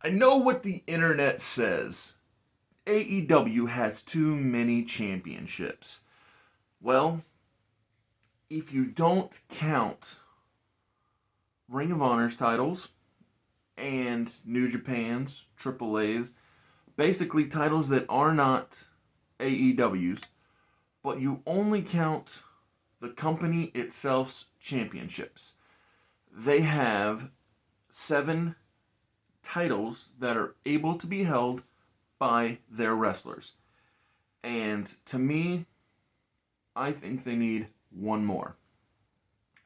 I know what the internet says. AEW has too many championships. Well, if you don't count Ring of Honor's titles and New Japan's, AAA's, basically titles that are not AEW's, but you only count the company itself's championships. They have 7 titles that are able to be held by their wrestlers. And to me, I think they need one more.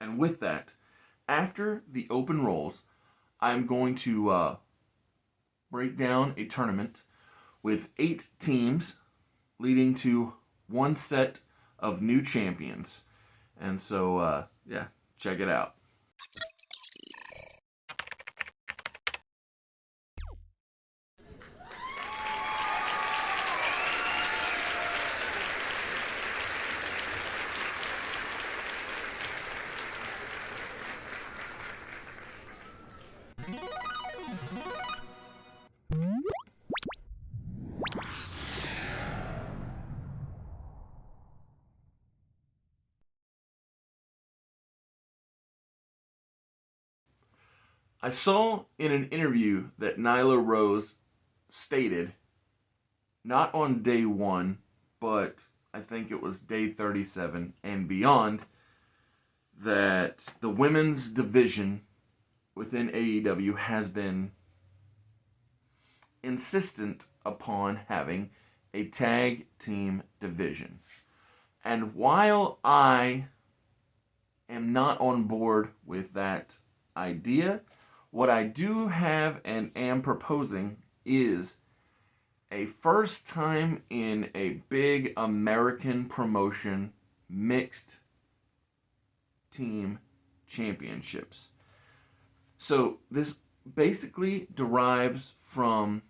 And with that, after the open rolls, I'm going to break down a tournament with 8 teams leading to one set of new champions. And so, yeah, check it out. I saw in an interview that Nyla Rose stated, not on day 1, but I think it was day 37 and beyond, that the women's division within AEW has been insistent upon having a tag team division. And while I am not on board with that idea, what I do have and am proposing is a first time in a big American promotion mixed team championships. So this basically derives from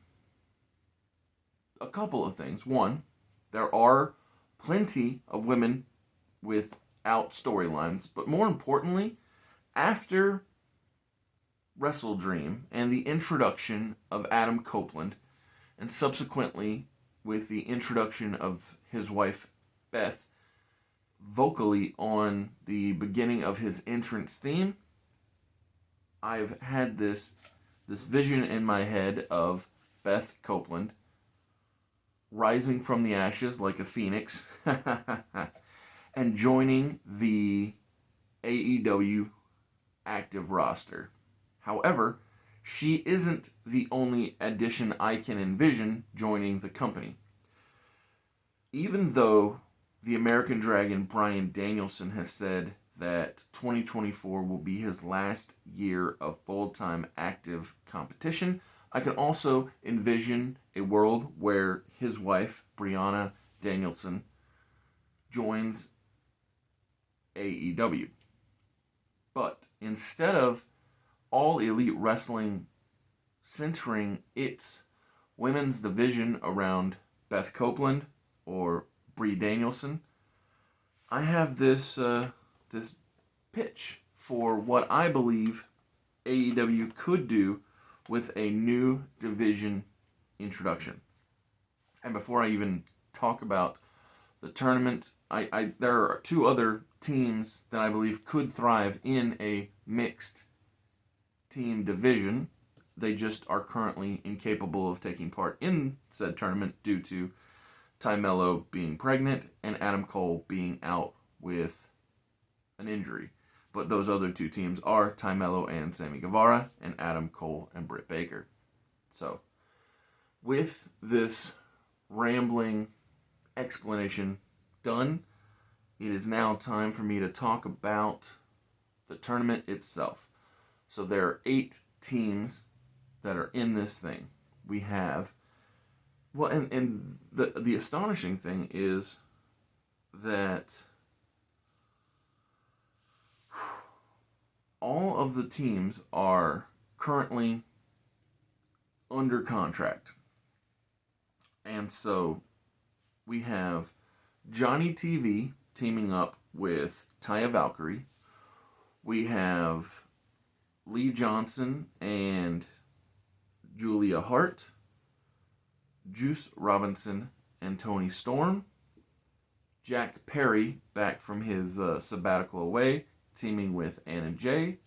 a couple of things. One, there are plenty of women without storylines, but more importantly, after Wrestle Dream and the introduction of Adam Copeland, and subsequently with the introduction of his wife Beth vocally on the beginning of his entrance theme, I've had this vision in my head of Beth Copeland rising from the ashes like a phoenix and joining the AEW active roster. However, she isn't the only addition I can envision joining the company. Even though the American Dragon Bryan Danielson has said that 2024 will be his last year of full-time active competition, I can also envision a world where his wife, Brianna Danielson, joins AEW. But instead of All Elite Wrestling centering its women's division around Beth Copeland or Brie Danielson, I have this pitch for what I believe AEW could do with a new division introduction. And before I even talk about the tournament, there are 2 other teams that I believe could thrive in a mixed team division. They just are currently incapable of taking part in said tournament due to Ty Mello being pregnant and Adam Cole being out with an injury. But those other 2 teams are Ty Mello and Sammy Guevara, and Adam Cole and Britt Baker. So, with this rambling explanation done, it is now time for me to talk about the tournament itself. So there are 8 teams that are in this thing. We have, well, and the astonishing thing is that all of the teams are currently under contract. And so we have Johnny TV teaming up with Taya Valkyrie. We have Lee Johnson and Julia Hart, Juice Robinson, and Tony Storm. Jack Perry, back from his sabbatical away, teaming with Anna Jay.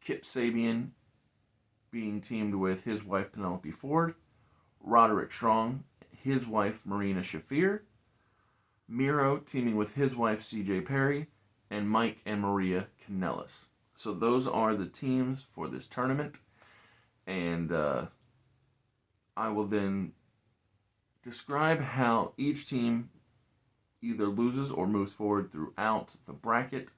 Kip Sabian being teamed with his wife Penelope Ford. Roderick Strong, his wife Marina Shafir. Miro teaming with his wife CJ Perry. And Mike and Maria Kanellis. So those are the teams for this tournament. And I will then describe how each team either loses or moves forward throughout the bracket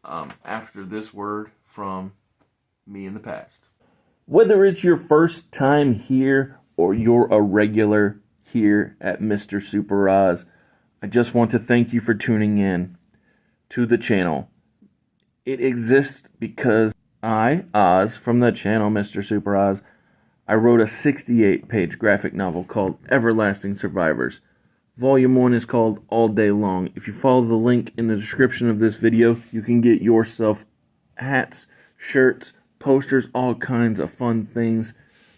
after this word from me in the past. Whether it's your first time here or you're a regular here at Mr. Super Oz, I just want to thank you for tuning in to the channel. It exists because I, Oz, from the channel Mr. Super Oz, I wrote a 68-page graphic novel called Everlasting Survivors. Volume 1 is called All Day Long. If you follow the link in the description of this video, you can get yourself hats, shirts, posters, all kinds of fun things.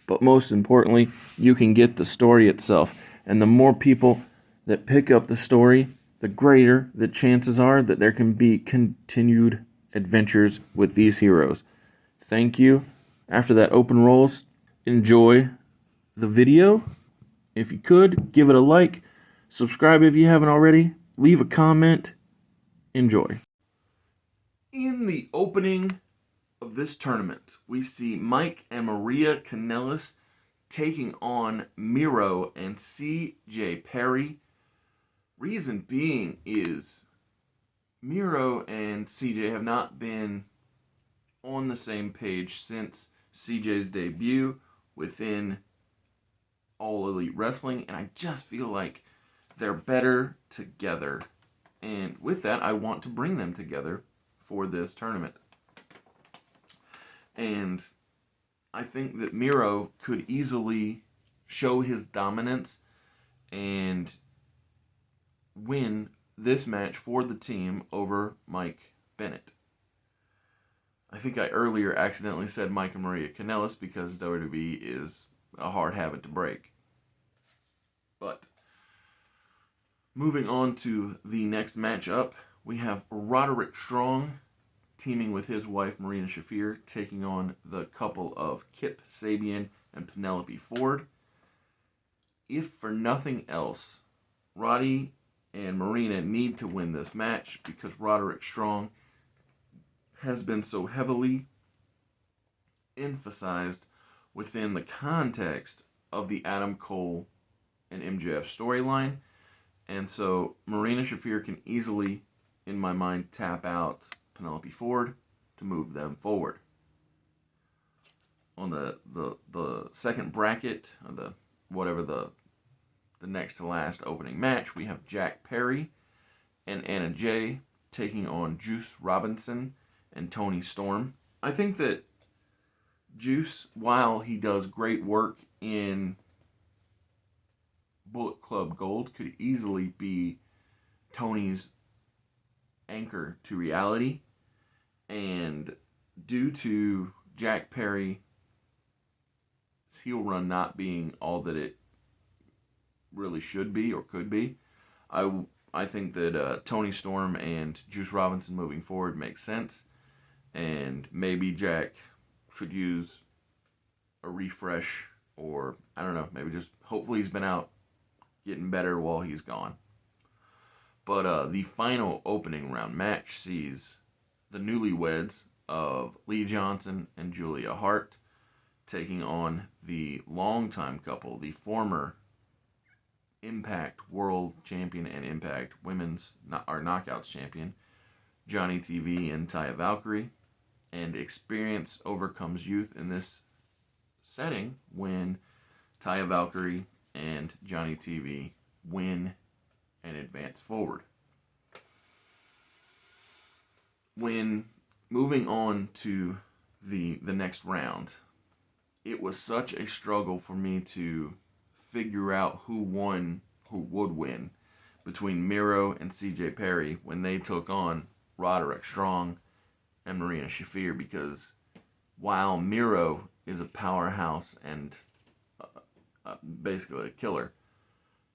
But most importantly, you can get the story itself. And the more people that pick up the story, the greater the chances are that there can be continued adventures with these heroes. Thank you. After that open rolls, enjoy the video. If you could, give it a like. Subscribe if you haven't already. Leave a comment. Enjoy. In the opening of this tournament, we see Mike and Maria Kanellis taking on Miro and CJ Perry. Reason being is Miro and CJ have not been on the same page since CJ's debut within All Elite Wrestling, and I just feel like they're better together. And with that, I want to bring them together for this tournament. And I think that Miro could easily show his dominance and win this match for the team over Mike Bennett. I think I earlier accidentally said Mike and Maria Kanellis because WWE is a hard habit to break. But moving on to the next matchup, we have Roderick Strong teaming with his wife Marina Shafir, taking on the couple of Kip Sabian and Penelope Ford. If for nothing else, Roddy and Marina need to win this match because Roderick Strong has been so heavily emphasized within the context of the Adam Cole and MJF storyline. And so Marina Shafir can easily, in my mind, tap out Penelope Ford to move them forward. On the second bracket, or the next to last opening match, we have Jack Perry and Anna Jay taking on Juice Robinson and Tony Storm. I think that Juice, while he does great work in Bullet Club Gold, could easily be Tony's anchor to reality. And due to Jack Perry's heel run not being all that it really should be or could be, I think that Tony Storm and Juice Robinson moving forward makes sense. And maybe Jack should use a refresh, or I don't know, maybe just hopefully he's been out getting better while he's gone. But the final opening round match sees the newlyweds of Lee Johnson and Julia Hart taking on the longtime couple, the former Impact World Champion and Impact Women's Knockouts Champion, Johnny TV and Taya Valkyrie. And experience overcomes youth in this setting when Taya Valkyrie and Johnny TV win and advance forward. When moving on to the next round, it was such a struggle for me to figure out who would win between Miro and CJ Perry when they took on Roderick Strong and Marina Shafir, because while Miro is a powerhouse and basically a killer.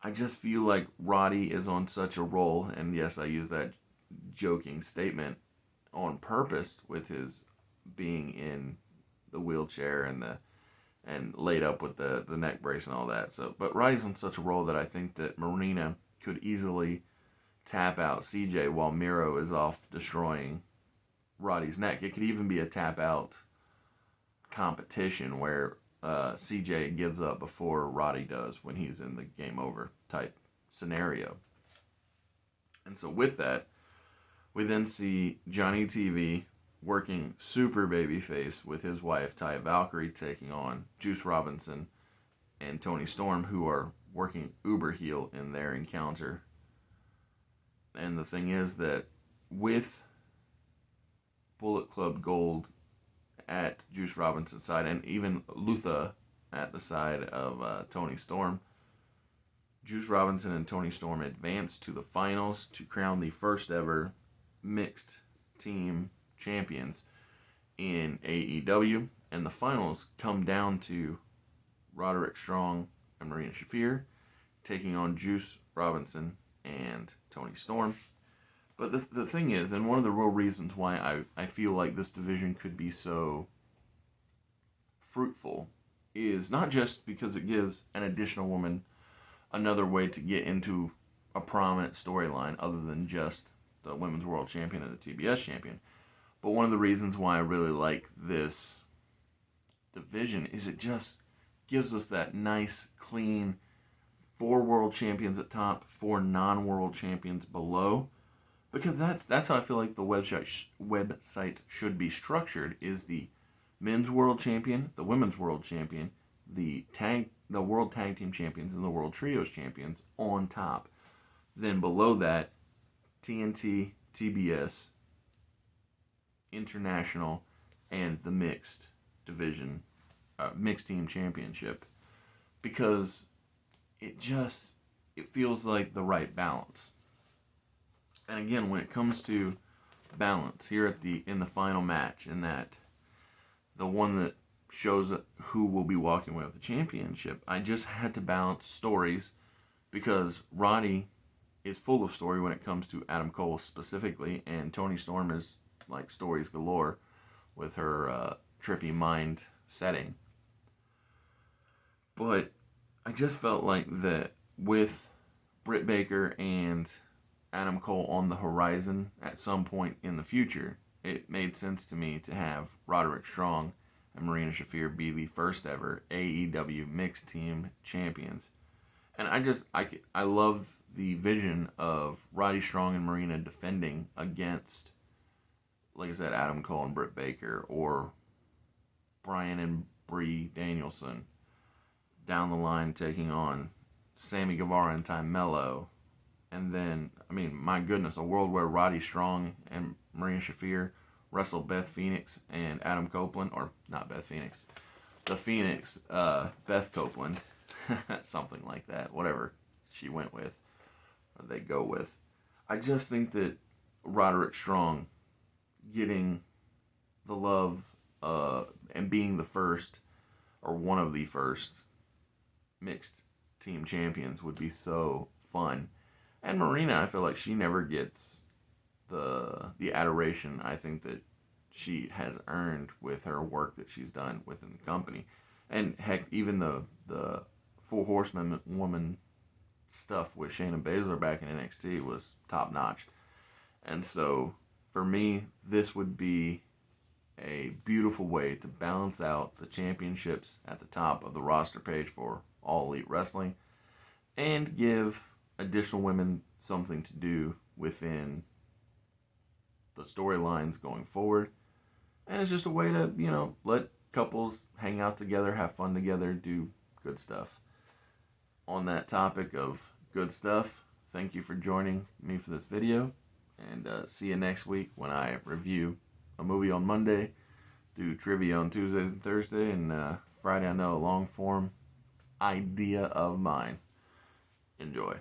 I just feel like Roddy is on such a roll, and yes, I use that joking statement on purpose with his being in the wheelchair and laid up with the neck brace and all that. So, but Roddy's on such a roll that I think that Marina could easily tap out CJ while Miro is off destroying Roddy's neck. It could even be a tap out competition where CJ gives up before Roddy does when he's in the game over type scenario. And so with that, we then see Johnny TV working super babyface with his wife Taya Valkyrie taking on Juice Robinson and Tony Storm, who are working uber heel in their encounter. And the thing is that with Bullet Club Gold at Juice Robinson's side, and even Luther at the side of Tony Storm, Juice Robinson and Tony Storm advance to the finals to crown the first ever mixed team champions in AEW. And the finals come down to Roderick Strong and Marina Shafir taking on Juice Robinson and Tony Storm. But the thing is, and one of the real reasons why I feel like this division could be so fruitful is not just because it gives an additional woman another way to get into a prominent storyline other than just the Women's World Champion and the TBS Champion, but one of the reasons why I really like this division is it just gives us that nice, clean 4 world champions at top, 4 non-world champions below. Because that's how I feel like the website should be structured, is the men's world champion, the women's world champion, the world tag team champions, and the world trios champions on top. Then below that, TNT, TBS, International, and the mixed division, mixed team championship. Because it feels like the right balance. And again, when it comes to balance here in the final match, in that the one that shows who will be walking away with the championship, I just had to balance stories because Roddy is full of story when it comes to Adam Cole specifically, and Tony Storm is like stories galore with her trippy mind setting. But I just felt like that with Britt Baker and Adam Cole on the horizon at some point in the future, it made sense to me to have Roderick Strong and Marina Shafir be the first ever AEW mixed team champions. And I love the vision of Roddy Strong and Marina defending against, like I said, Adam Cole and Britt Baker, or Bryan and Bree Danielson down the line taking on Sammy Guevara and Ty Mello. And then, I mean, my goodness, a world where Roddy Strong and Marina Shafir wrestle Beth Phoenix and Adam Copeland, or not Beth Phoenix, the Phoenix, Beth Copeland, something like that, whatever she went with, or they go with. I just think that Roderick Strong getting the love and being the first, or one of the first, mixed team champions would be so fun. And Marina, I feel like she never gets the adoration I think that she has earned with her work that she's done within the company. And heck, even the Four Horsemen woman stuff with Shayna Baszler back in NXT was top notch. And so for me, this would be a beautiful way to balance out the championships at the top of the roster page for All Elite Wrestling and give additional women something to do within the storylines going forward. And it's just a way to, let couples hang out together, have fun together, do good stuff. On that topic of good stuff, thank you for joining me for this video, and see you next week when I review a movie on Monday, do trivia on Tuesdays and Thursday, and Friday I know a long form idea of mine. Enjoy.